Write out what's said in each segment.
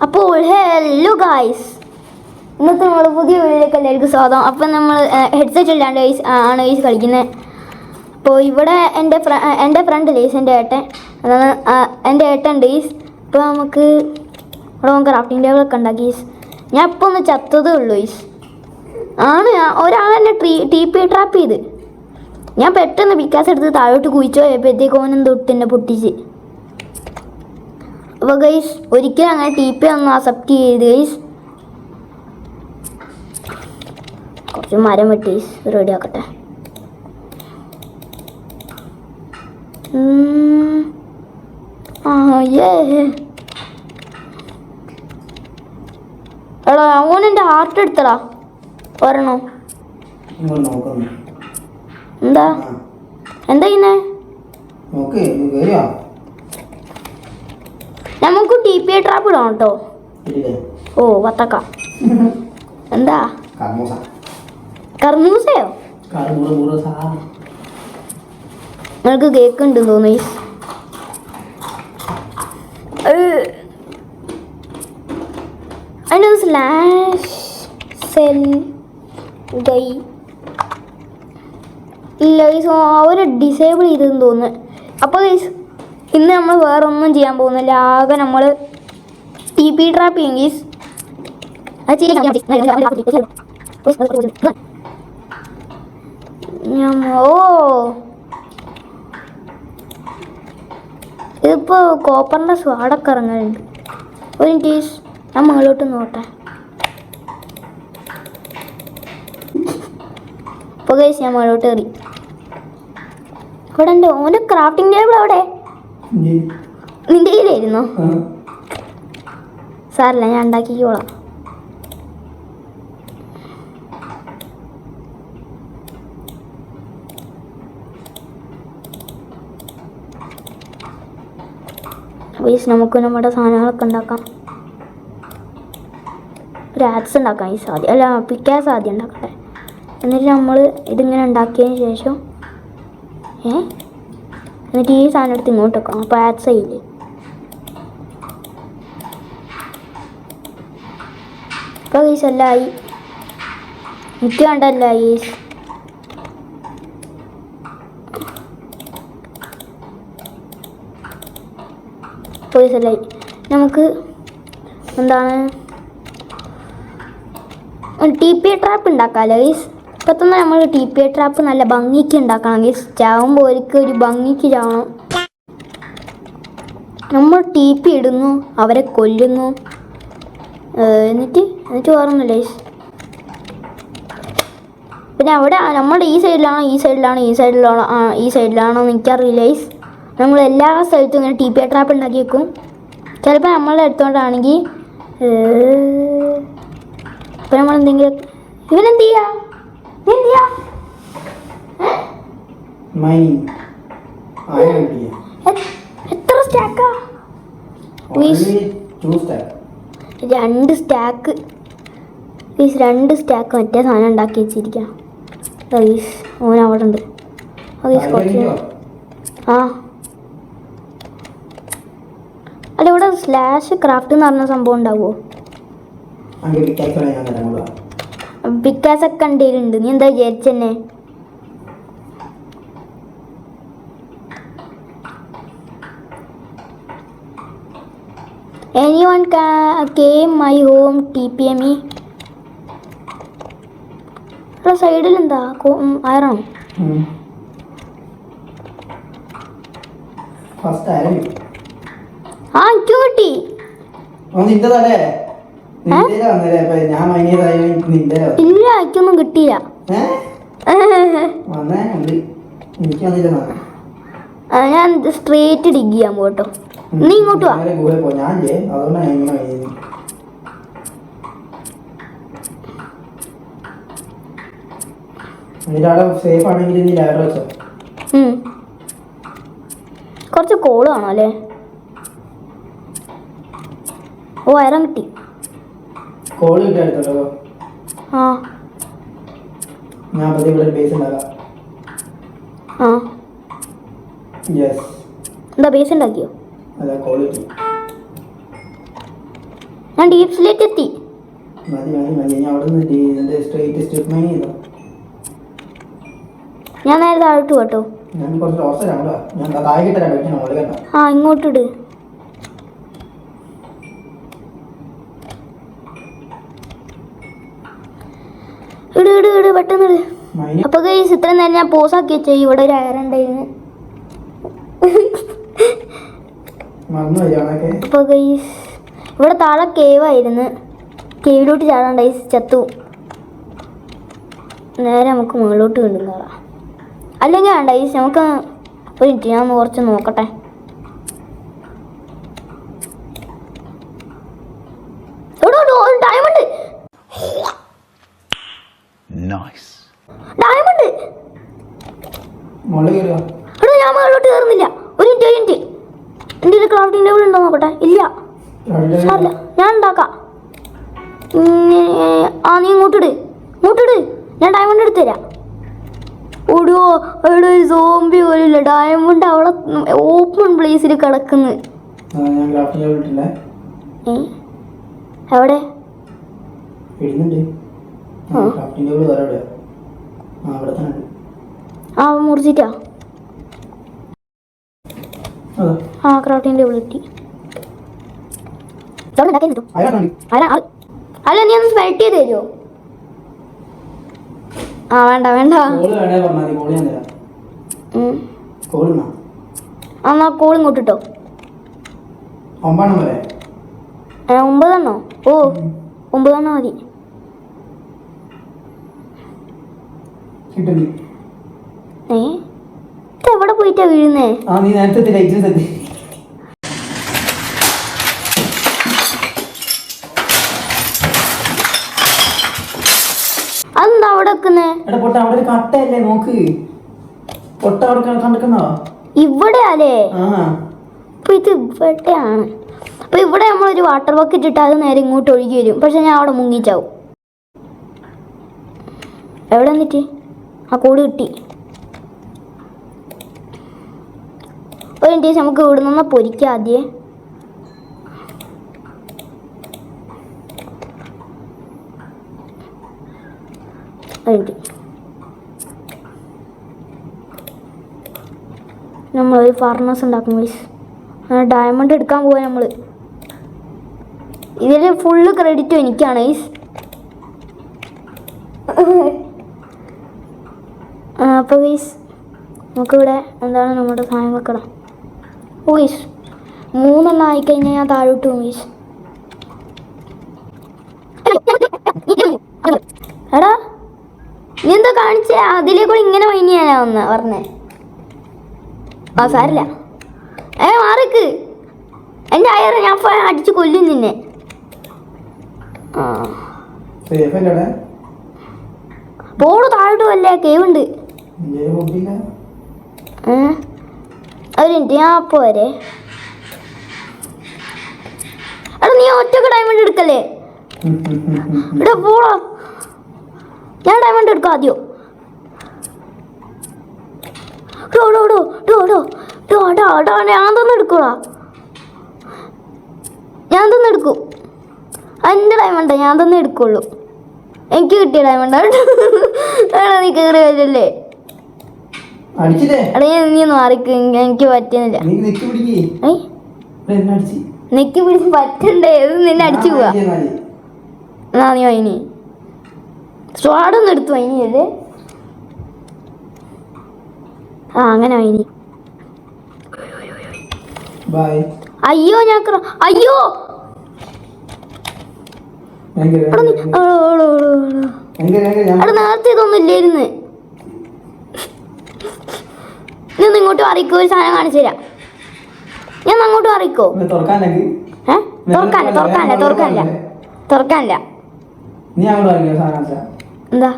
അപ്പോൾ hello guys, ഇന്നത്തെ നമ്മൾ പുതിയ വീഡിയോയിലേക്ക് എല്ലാവർക്കും സ്വാഗതം. അപ്പം നമ്മൾ ഹെഡ്സെറ്റ് ഇല്ലാണ്ട് ആണ് ഗൈസ് കളിക്കുന്നത്. അപ്പോൾ ഇവിടെ എൻ്റെ ഫ്രണ്ട് ഗൈസ്, എൻ്റെ ഏട്ടൻ ഉണ്ട് ഗൈസ്. ഇപ്പോൾ നമുക്ക് ക്രാഫ്റ്റിംഗ് ടേബിളൊക്കെ ഉണ്ടാക്കി ഗൈസ്. ഞാൻ ഇപ്പോൾ ഒന്ന് ചത്തതേ ഉള്ളൂ ഗൈസ്. ഒരാളെന്നെ TP ട്രാപ്പ് ചെയ്ത് ഞാൻ പെട്ടെന്ന് പിക്കാസ് എടുത്ത് താഴോട്ട് കുഴിച്ചു പോയപ്പോഴത്തേക്ക് ഓനും തൊട്ടെന്നെ പൊട്ടിച്ച്. അപ്പോൾ ഗൈസ് ഒരിക്കലും അങ്ങനെ TP ഒന്നും അക്സെപ്റ്റ് ചെയ്ത് ഗൈസ്. കുറച്ച് മരം വെട്ടി ഗൈസ് റെഡി ആക്കട്ടെ. എടാ ഓനെൻ്റെ ഹാർട്ട് എടുത്തടാ ഒരെണ്ണോ. എന്താ ചെയ്യുന്നേ? നമുക്ക് TP ട്രാപ്പ് ഇടാം കേട്ടോ. ഓ വത്തക്ക എന്താ കർമൂസയോ? നിങ്ങൾക്ക് കേക്ക് ഉണ്ട് തോന്നി. അതിൻ്റെ സ്ലാഷ് സെൽ ഗൈ ഇല്ല ഗൈസ്, അവർ ഡിസേബിൾ ചെയ്തെന്ന് തോന്നുന്നു. അപ്പോൾ ഗൈസ് ഇന്ന് നമ്മൾ വേറെ ഒന്നും ചെയ്യാൻ പോകുന്നില്ല. ആകെ നമ്മൾ TP ട്രാപ്പ് ചെയ്യും ഗൈസ്. ഇതിപ്പോൾ കോപ്പറിൻ്റെ സ്വാടൊക്കെ ഇറങ്ങുന്നുണ്ട്. ഒരു മിനിറ്റ് ഞാൻ മുകളിലോട്ട് നോട്ടെ. ഇപ്പോൾ ഗൈസ് ഞാൻ മുകളിലോട്ട് കയറി. ഇവിടെ ഉണ്ട് ഓൻ്റെ ക്രാഫ്റ്റിംഗ് ടേബിൾ. അവിടെ നിൻ്റെ കയ്യിലായിരുന്നോ? സാറില്ല, ഞാൻ ഉണ്ടാക്കിക്കോളാം. ഗൈസ് നമുക്ക് നമ്മുടെ സാധനങ്ങളൊക്കെ ഉണ്ടാക്കാം. ഒരു ആക്സ് ഉണ്ടാക്കാം ഈ സാധ്യം, അല്ല പിക്കാസ് ആദ്യം ഉണ്ടാക്കട്ടെ. എന്നിട്ട് നമ്മൾ ഇതിങ്ങനെ ഉണ്ടാക്കിയതിന് ശേഷം എന്നിട്ട് ഈ സാധനം എടുത്ത് ഇങ്ങോട്ട് വെക്കണം. അപ്പോൾ ആക്സ് ആയില്ലേ. ഇപ്പോൾ ഗൈസ് എല്ലാം ആയി. എനിക്ക് വേണ്ടല്ല ഗൈസ്. പോയിസല്ലായി. നമുക്ക് എന്താണ് TP ട്രാപ്പ് ഉണ്ടാക്കാമല്ലോ ഗൈസ്. ഇപ്പം തന്നെ നമ്മൾ TP ട്രാപ്പ് നല്ല ഭംഗിക്ക് ഉണ്ടാക്കണം ഗൈസ്. ചാവുമ്പോൾ ഒരു ഭംഗിക്ക് ചാവണം. നമ്മൾ TP ഇടുന്നു, അവരെ കൊല്ലുന്നു, എന്നിട്ട് വേറൊന്നുമില്ല ഗൈസ്. പിന്നെ അവിടെ നമ്മുടെ ഈ സൈഡിലാണോ ഈ സൈഡിലാണോ എന്ന് എനിക്കറിയില്ല ഗൈസ്. നമ്മൾ എല്ലാ സ്ഥലത്തും ഇങ്ങനെ TP ട്രാപ്പ് ഉണ്ടാക്കി വെക്കും. ചിലപ്പോൾ നമ്മളെ എടുത്തോണ്ടാണെങ്കിൽ ഇപ്പം നമ്മൾ എന്തെങ്കിലും ഇവനെന്ത് ചെയ്യാ എത്ര സ്റ്റാക്കാ? 2 സ്റ്റാക്ക്. 2 സ്റ്റാക്ക് മറ്റേ സാധനം ഉണ്ടാക്കി വെച്ചിരിക്കാം. ഓൻ അവിടെ ഉണ്ട്. അല്ല ഇവിടെ സ്ലാഷ് ക്രാഫ്റ്റ് എന്ന് പറഞ്ഞ സംഭവം ഉണ്ടാവുമോ? പിക്കാസൊക്കെ കണ്ടിട്ടുണ്ട്. നീ എന്താ വിചാരിച്ചെന്നെ? Anyone came my home TP me? ഇവിടെ സൈഡിൽ എന്താ ആയിരണോ? എനിക്ക് കിട്ടി. ഇല്ല, എനിക്കൊന്നും കിട്ടിയില്ല. ഞാൻ സ്ട്രേറ്റ് ഡിഗ് ചെയ്യാൻ പോട്ടോ. നീ ഇങ്ങോട്ട് വാ. കുറച്ച് കോള് കാണോ അല്ലേ? ഓ അയറം കിട്ടി. എന്താ ബേസ് ഉണ്ടാക്കിയോ? ഞാൻ ഡീപ് സ്ലേറ്റ് എത്തി. മതി മതി മതി. ഞാൻ അവിടെ നിന്ന് ഇതിന്റെ സ്ട്രിപ്പ് മൈൻ ചെയ്തോ. ഞാൻ നേരെ താഴോട്ട് കേട്ടോ. ഞാൻ കുറച്ച് ഓർസലാണ്. ഞാൻ താഴെ കിട്ടാൻ പറ്റുന്ന മോളെ കേട്ടോ. ആ ഇങ്ങോട്ടിട്. ഇട് ഇട് ഇട് പെട്ടെന്ന് ഇട്. അപ്പൊ ഗൈസ് ഇത്രയും നേരം ഞാൻ പോസാക്കി വെച്ചേ. ഇവിടെ ഒരു അയർ ഉണ്ടായിരുന്നു. അപ്പൊ ഗൈസ് ഇവിടെ താഴെ കേവായിരുന്നു. കേവിലോട്ട് ചാടാൻ ഗൈസ് ചത്തു. നേരെ നമുക്ക് മുകളിലോട്ട് വീണ്ടും കയറാം. അല്ലെങ്കിൽ വേണ്ട ഗൈസ് നമുക്ക് ഒരു മിനിറ്റ് ഞാൻ കുറച്ച് നോക്കട്ടെ. Diamond diamond. എടാ ഞാൻ മുകളിലോട്ട് കയറുന്നില്ല. ഒരു മിനിറ്റ് എൻ്റെ ക്രാഫ്റ്റിംഗ് ടേബിൾ ഉണ്ടോ നോക്കട്ടെ. ഇല്ല സാറില്ല, ഞാൻ ഉണ്ടാക്കാം. ആ നീ ഇങ്ങോട്ടിട്. ഞാൻ ഡയമണ്ട് എടുത്തു തരാം. ഓടോ അവിടെ ഒരു സോംബി പോലില്ല. ഡയമണ്ട് അവിടെ ഓപ്പൺ പ്ലേസിൽ കിടക്കുന്നു. എവിടെ ആ മുറിച്ചിട്ടാ. ആ ക്രാഫ്റ്റിംഗ് ടേബിൾ കിട്ടി. അല്ല നീ ഒന്ന് സ്മെൽറ്റ് ചെയ്ത് തരുമോ? ആ വേണ്ട വേണ്ട. എന്നാ കോൾ ഇങ്ങോട്ട് ഇട്ടോ. 9 ഓ 9 മതി. എവിടെ പോയിട്ടാ വീഴുന്നേ? അതെന്താ അവിടെ വെക്കുന്നേ? ഇവിടെ അല്ലേ? അപ്പൊ ഇത് ഇവിടെയാണ്. അപ്പൊ ഇവിടെ നമ്മളൊരു വാട്ടർ ബക്കറ്റ് ഇട്ട് അത് നേരെ ഇങ്ങോട്ട് ഒഴുകി വരും. പക്ഷെ ഞാൻ അവിടെ മുങ്ങിച്ചാവും. എവിടെ വന്നിട്ട് ആ കൂട് കിട്ടി. ഒരു മിനിറ്റ് നമുക്ക് ഇവിടെ നിന്ന് പൊരിക്കാം ആദ്യം. നമ്മളൊരു ഫർണസ് ഉണ്ടാക്കും ഗൈസ്. ഡയമണ്ട് എടുക്കാൻ പോവാ നമ്മൾ. ഇതിൽ ഫുള്ള് ക്രെഡിറ്റും എനിക്കാണ് ഗൈസ്. അപ്പോൾ ഗൈസ് നമുക്കിവിടെ എന്താണ് നമ്മുടെ സാധനം വെക്കണം. ഓ ഗൈസ് 3 ആയിക്കഴിഞ്ഞാൽ ഞാൻ താഴോട്ട് പോകും ഗൈസ്. എടാ നീ എന്താ കാണിച്ചേ? അതിലേക്കൂടെ ഇങ്ങനെ മൈൻ ചെയ്യാനാ പറഞ്ഞേ. ആ സാരില്ല. മാറിക്ക്. എൻ്റെ അയറ് ഞാൻ അടിച്ച് കൊല്ലും നിന്നെ. പോള് താഴോട്ട് വല്ലേ കേവുണ്ട്. ഒരു മിനിറ്റ് ഞാൻ അപ്പോ വരെ. എടാ നീ ഒറ്റക്ക് ഡയമണ്ട് എടുക്കല്ലേ? എടാ പോളോ ഞാൻ ഡയമണ്ട് എടുക്കാം ആദ്യം. ഞാൻ തന്നെ എടുക്കൂടാ. ഞാൻ തന്നെ എടുക്കും. എൻ്റെ ഡയമണ്ട് ഞാൻ തന്നെ എടുക്കുള്ളൂ. എനിക്ക് കിട്ടിയ ഡയമണ്ട്. എടാ നീ കയറി വരല്ലേ? എടാ നീ ഒന്ന് മാറിക്ക്. എനിക്ക് പറ്റുന്നില്ല. നെക്കി പിടിച്ച് പറ്റണ്ടേ? ഇത് നിന്നെ അടിച്ചു പോവാ. എന്നാ നീ വൈനി സ്വാടൊന്നും എടുത്തു വൈനിയല്ലേ? ആ അങ്ങനെ വൈനി. അയ്യോ ഞാൻ അയ്യോ അവിടെ നേരത്തെ ഇതൊന്നും ഇല്ലായിരുന്നു. നീ ഇങ്ങോട്ട് അറിയിക്കോ. ഒരു സാധനം കാണിച്ചു തരാം. ഞാൻ അങ്ങോട്ട് അറിയിക്കോ. തുറക്കാനില്ല. എന്താ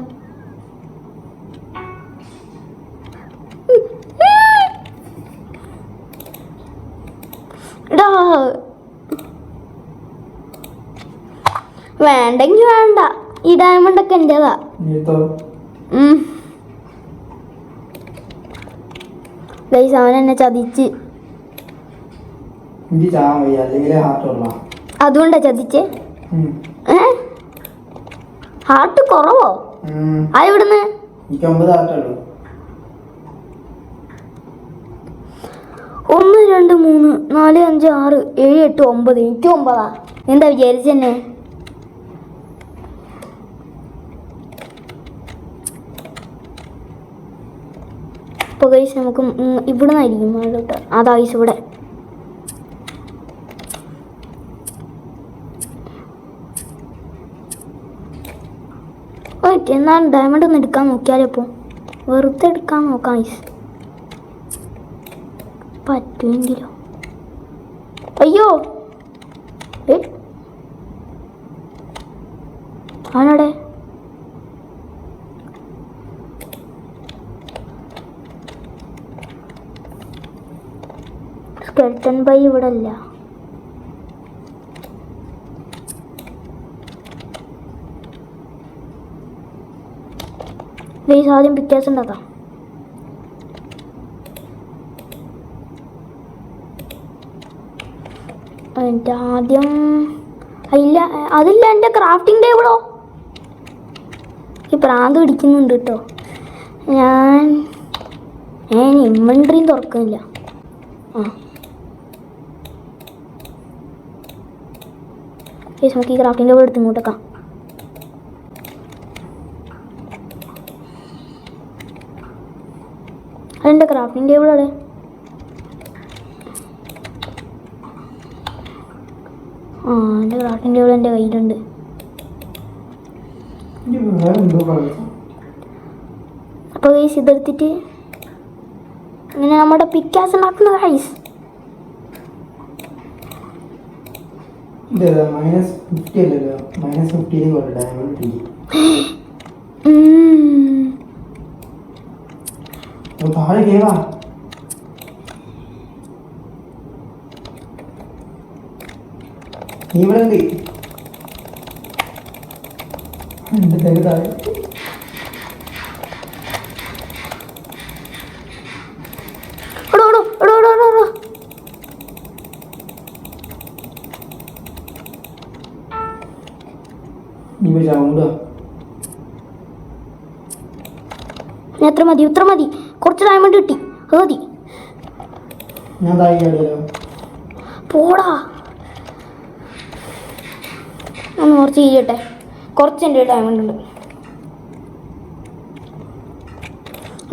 വേണ്ടെങ്കി വേണ്ട. ഈ ഡയമണ്ട് ഒക്കെ എന്റേതാ. അവൻ എന്നെ ചതിച്ച്. അതുകൊണ്ടാ ചതിച്ചേ. ഹാർട്ട് കുറവോ? അതെവിടുന്ന്? എനിക്ക് 9 ഹാർട്ടുള്ളൂ. 1 2 3 4 5 6 7 8 9. എനിക്ക് 9. എന്താ വിചാരിച്ചെന്നെ? ഇപ്പോൾ ഗൈസ് നമുക്ക് ഇവിടെ നിന്നായിരിക്കും മേലോട്ട്. അതാ ഗൈസ് ഇവിടെ. എന്നാൽ ഡയമണ്ട് ഒന്ന് എടുക്കാൻ നോക്കിയാലോ? ഇപ്പോൾ വെറുതെ എടുക്കാൻ നോക്കാം ഗൈസ്. പറ്റുമെങ്കിലോ? അയ്യോ ആണടെ. സ്കെൽട്ടൺ ബൈ ഇവിടെ അല്ല. ഗൈസ് ആദ്യം പിക്ചേഴ്സ് ഉണ്ടാക്കാം. എന്നിട്ട് ആദ്യം ഇല്ല അതില്ല എൻ്റെ ക്രാഫ്റ്റിംഗ് ടേബിളോ? ഈ പ്രാന്ത് പിടിക്കുന്നുണ്ട് കേട്ടോ. ഞാൻ ഇൻവെൻട്രിയും തുറക്കുന്നില്ല. നമുക്ക് ഈ ക്രാഫ്റ്റിംഗ് ടേബിൾ എടുത്ത് ഇങ്ങോട്ടേക്കാം. അതെൻ്റെ ക്രാഫ്റ്റിംഗ് ടേബിൾ അവിടെ. എൻ്റെ ക്രാഫ്റ്റിംഗ് ടേബിൾ എൻ്റെ കയ്യിലുണ്ട്. അപ്പോൾ ഗൈസ് ഇതെടുത്തിട്ട് ഇങ്ങനെ നമ്മുടെ പിക്കാസ് ഉണ്ടാക്കുന്ന ഗൈസ്. -50 അല്ലല്ലോ, -50 ഡയമണ്ട്. താഴെ കേവാ. നീ ഇവിടെ ഉണ്ട്. എൻ്റെ തേക്ക് താഴെ. നീ ചാവുണ്ടോ? എത്ര മതി? ഇത്ര മതി. കുറച്ച് ഡയമണ്ട് കിട്ടി. അത് മതി. ഞാൻ താഴെയാടിയല്ലോ. പോടാ. ഒന്ന് കുറച്ച് ചെയ്യട്ടെ. കുറച്ച് എൻ്റെ ഡയമണ്ട് ഉണ്ട്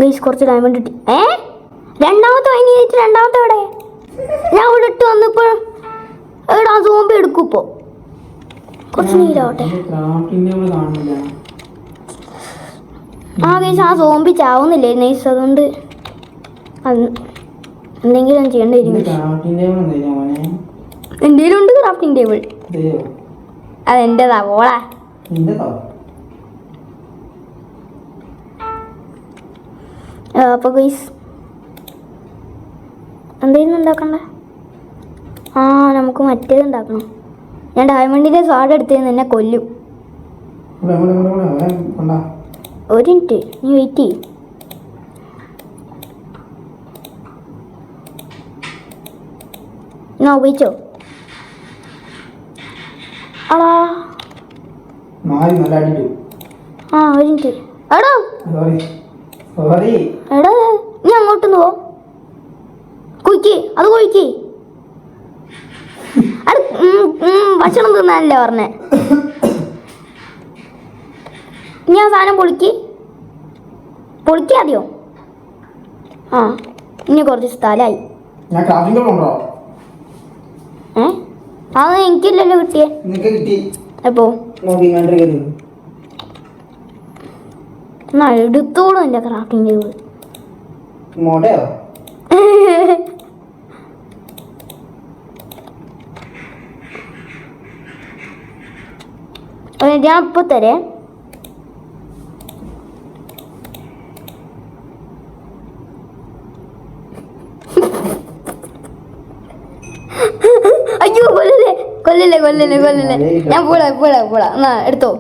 ഗൈസ്. കുറച്ച് ഡയമണ്ട് കിട്ടി. രണ്ടാമത്തെ കഴിഞ്ഞിട്ട് രണ്ടാമത്തെ എവിടെ? ഞാൻ ഇവിടെ ഇട്ട് വന്നപ്പോൾ എവിടാ സോംബി എടുക്കും. ഇപ്പോൾ കുറച്ച് നീരാവട്ടെ. ഗൈസ് ആ സോംബി ചാവുന്നില്ലേ നൈസ്? അതുകൊണ്ട് അത് എന്തെങ്കിലും ചെയ്യേണ്ടി വരും. എന്തെങ്കിലും ഉണ്ട് ക്രാഫ്റ്റിംഗ് ടേബിൾ. അതെൻ്റെതാ. പോളാ. അപ്പോൾ ഗൈസ് എന്തായിരുന്നു ഉണ്ടാക്കണ്ടേ? നമുക്ക് മറ്റേത് ഉണ്ടാക്കണം. ഞാൻ ഡയമണ്ടിൻ്റെ സ്വാഡ് എടുത്തതെന്ന് എന്നെ കൊല്ലും. ഒരു മിനിറ്റ് നീ വെയിറ്റ് ചെയ്യും. ഞാൻ ഉപയോഗിച്ചോ? ആടാ ഒരു മിനിറ്റ്. എടാ എടാ നീ അങ്ങോട്ടൊന്ന് പോ. കുഴിക്ക് അത് കുഴിക്ക്. അത് ഭക്ഷണം തിന്നാനല്ലേ പറഞ്ഞേ? നീ ആ സാധനം പൊളിക്കാതെയോ? ഇനി കുറച്ച് സ്ഥലമായി. അത് എനിക്കില്ലല്ലോ കിട്ടിയേ. എപ്പോ എടുത്തോളൂ എൻ്റെ ക്രാഫ്റ്റിംഗ് ടേബിൾ. ഞാൻ ഇപ്പൊ തരേ. അയ്യോ കൊല്ലല്ലേ. ഞാൻ പോടാ എന്നാ എടുത്തോ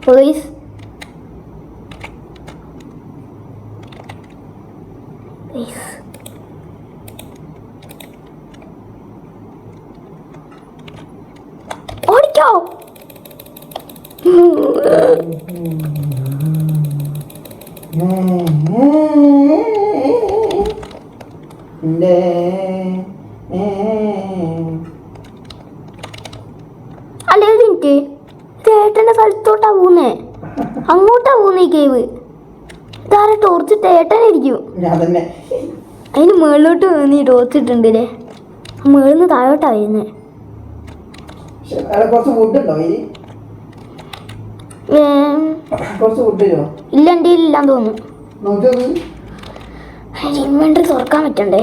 പ്ലീസ്. അല്ല എനിക്ക് ചേട്ടന്റെ സ്ഥലത്തോട്ടാ പോകുന്നേ, അങ്ങോട്ടാ പോകുന്നേ കേവ്. ഇതാരെ ടോർച്ചിട്ട് ഏട്ടനായിരിക്കും. അതിന് മുകളിലോട്ട് നീ ടോർച്ചിട്ടുണ്ടല്ലേ, മുകളിൽ താഴോട്ടാ വരുന്നേ. ഇല്ല എൻ്റെ ഇല്ലാന്ന് തോന്നുന്നു. ഇൻവെന്ററി തുറക്കാൻ പറ്റണ്ടേ?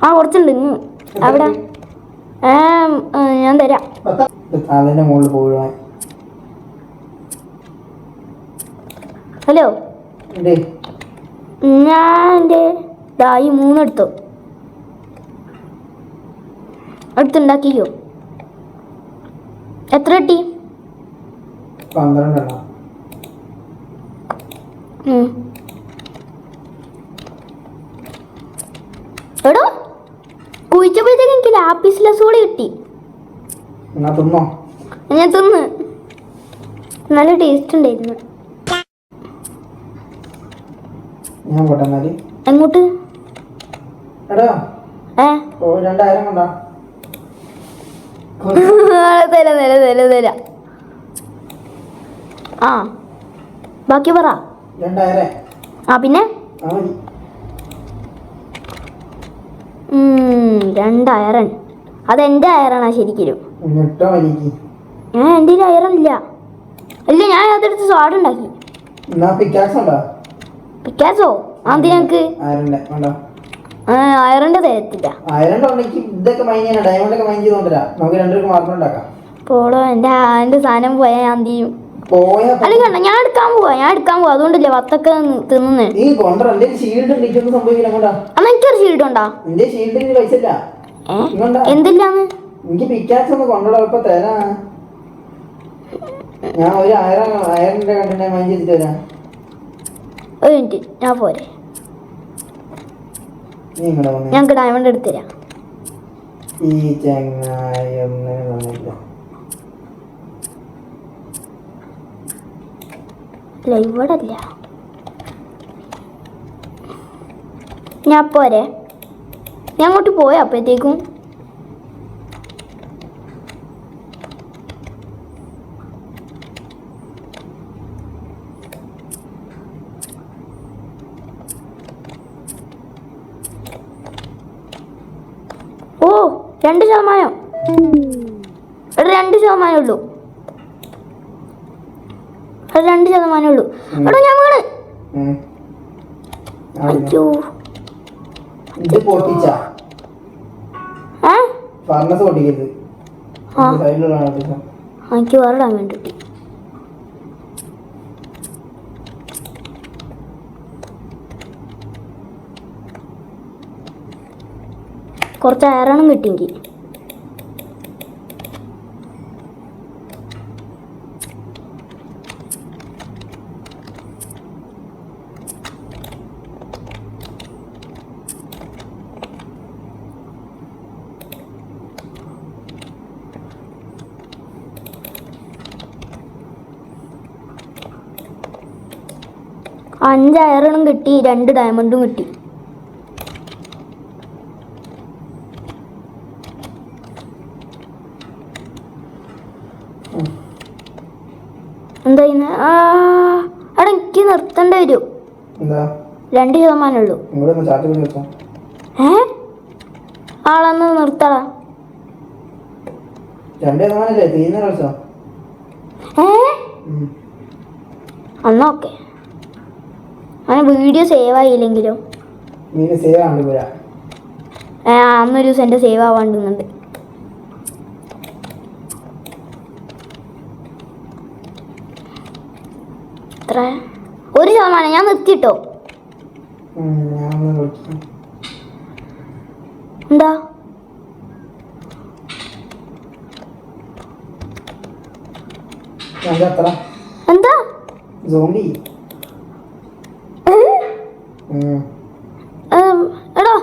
ആ കുറച്ചുണ്ട് ഇനി അവിടെ. ഞാൻ തരാം. ഹലോ, ഞാൻ എൻ്റെ ഈ 3 എടുത്തോ, അടുത്തുണ്ടാക്കിക്കോ. എത്ര കിട്ടി? 12. എടോ കുഴിച്ചപ്പോഴത്തേക്ക് എനിക്ക് ലാപ്പീസ് ലസൂടി കിട്ടി. ഞാൻ തിന്ന്, നല്ല ടേസ്റ്റ് ഉണ്ടായിരുന്നു. എങ്ങോട്ട്? തരാ. ആ ബാക്കി പറ. ആ പിന്നെ 2 അയറൺ. അതെന്റെ അയറാണാ ശരിക്കും. എൻ്റെ അയറൺ ഇല്ല. അല്ല ഞാൻ അതെടുത്ത് സ്വാടുണ്ടാക്കി. പിക്കാസോ? അത് ഞങ്ങക്ക് അയറന്റെ തരത്തില്ല. പോളോ എന്റെ സാധനം പോയാ ഞാൻ ചെയ്യും. അല്ല കണ്ട, ഞാൻ എടുക്കാൻ പോവാ അതുകൊണ്ടല്ലേ വത്തൊക്കെ തിന്നുന്നേ. അന്ന് എനിക്കൊരു ഷീൽഡ് ഉണ്ടാ? എന്തില്ലാന്ന്? ഒരു മിനിറ്റ്, ഞാൻ പോരെ. ഞങ്ങക്ക് ഡയമണ്ട് എടുത്തരാം. ഇവിടെ അല്ല, ഞാൻ പോരെ. ഞാൻ അങ്ങോട്ട് പോയാ അപ്പോഴത്തേക്കും ഓ 2%. 2% ഉള്ളൂ. 2% ഉള്ളൂ. എടോ ഞാൻ വീണ്. അയ്യോ എനിക്ക് വേറെ ഡയമണ്ട് കിട്ടി. കുറച്ച് അയറണം കിട്ടിയെങ്കിൽ. അഞ്ച് അയറണും കിട്ടി, 2 ഡയമണ്ടും കിട്ടി. എന്താ എടാ എനിക്ക് നിർത്തേണ്ടി വരും. 2% ഉള്ളൂ. ആളന്ന് നിർത്തടാ. അന്നോക്കെ വീഡിയോ സേവ് ആയില്ലെങ്കിലോ? അന്നൊരു ദിവസം എൻ്റെ സേവ് ആവാണ്ടുന്നുണ്ട്. എത്ര? 1%. ഞാൻ നിർത്തിട്ടോ. എന്താ എന്താ എടോ